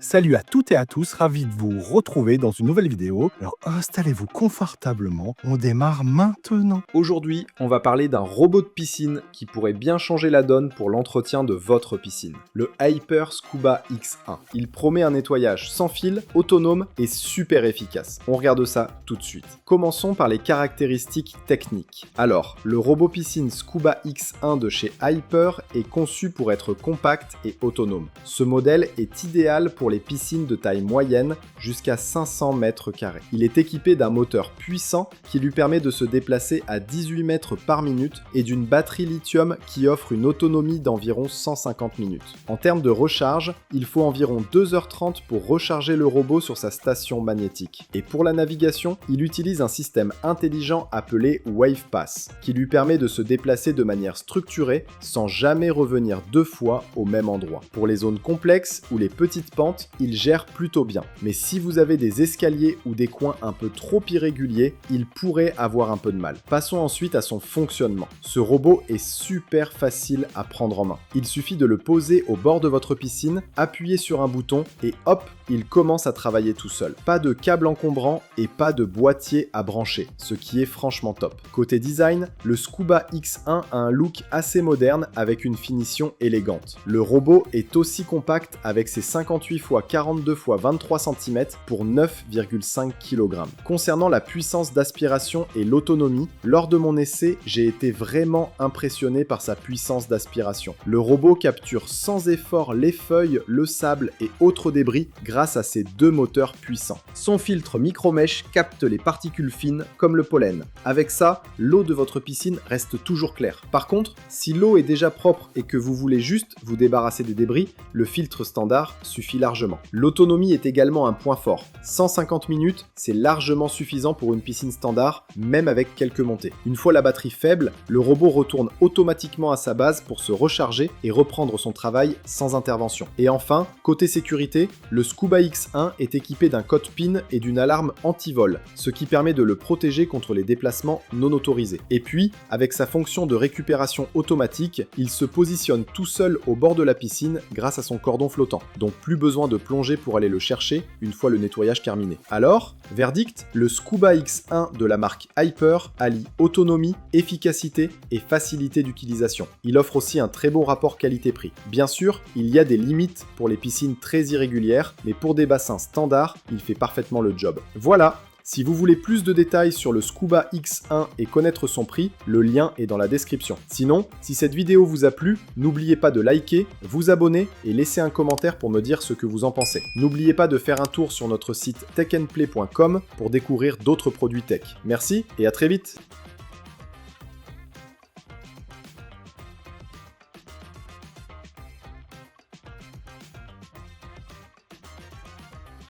Salut à toutes et à tous, ravi de vous retrouver dans une nouvelle vidéo. Alors installez-vous confortablement, on démarre maintenant. Aujourd'hui, on va parler d'un robot de piscine qui pourrait bien changer la donne pour l'entretien de votre piscine. Le Hyper Scuba X1. Il promet un nettoyage sans fil, autonome et super efficace. On regarde ça tout de suite. Commençons par les caractéristiques techniques. Alors, le robot piscine Scuba X1 de chez Hyper est conçu pour être compact et autonome. Ce modèle est idéal pour les piscines de taille moyenne jusqu'à 500 mètres carrés. Il est équipé d'un moteur puissant qui lui permet de se déplacer à 18 mètres par minute et d'une batterie lithium qui offre une autonomie d'environ 150 minutes. En termes de recharge, il faut environ 2h30 pour recharger le robot sur sa station magnétique. Et pour la navigation, il utilise un système intelligent appelé WavePass qui lui permet de se déplacer de manière structurée sans jamais revenir deux fois au même endroit. Pour les zones complexes ou les petites pentes, il gère plutôt bien. Mais si vous avez des escaliers ou des coins un peu trop irréguliers, il pourrait avoir un peu de mal. Passons ensuite à son fonctionnement. Ce robot est super facile à prendre en main. Il suffit de le poser au bord de votre piscine, appuyer sur un bouton et hop, il commence à travailler tout seul. Pas de câble encombrant et pas de boîtier à brancher, ce qui est franchement top. Côté design, le Scuba X1 a un look assez moderne avec une finition élégante. Le robot est aussi compact avec ses 58 x 42 x 23 cm pour 9,5 kg. Concernant la puissance d'aspiration et l'autonomie, lors de mon essai, j'ai été vraiment impressionné par sa puissance d'aspiration. Le robot capture sans effort les feuilles, le sable et autres débris grâce à ses deux moteurs puissants. Son filtre micro-mèche capte les particules fines comme le pollen. Avec ça, l'eau de votre piscine reste toujours claire. Par contre, si l'eau est déjà propre et que vous voulez juste vous débarrasser des débris, le filtre standard suffit largement. L'autonomie est également un point fort. 150 minutes, c'est largement suffisant pour une piscine standard, même avec quelques montées. Une fois la batterie faible, le robot retourne automatiquement à sa base pour se recharger et reprendre son travail sans intervention. Et enfin, côté sécurité, le Scuba X1 est équipé d'un code PIN et d'une alarme anti-vol, ce qui permet de le protéger contre les déplacements non autorisés. Et puis, avec sa fonction de récupération automatique, il se positionne tout seul au bord de la piscine grâce à son cordon flottant, donc plus besoin de plonger pour aller le chercher une fois le nettoyage terminé. Alors, verdict, le Scuba X1 de la marque Hyper allie autonomie, efficacité et facilité d'utilisation. Il offre aussi un très bon rapport qualité-prix. Bien sûr, il y a des limites pour les piscines très irrégulières, mais pour des bassins standards, il fait parfaitement le job. Voilà! Si vous voulez plus de détails sur le Scuba X1 et connaître son prix, le lien est dans la description. Sinon, si cette vidéo vous a plu, n'oubliez pas de liker, vous abonner et laisser un commentaire pour me dire ce que vous en pensez. N'oubliez pas de faire un tour sur notre site techandplay.com pour découvrir d'autres produits tech. Merci et à très vite!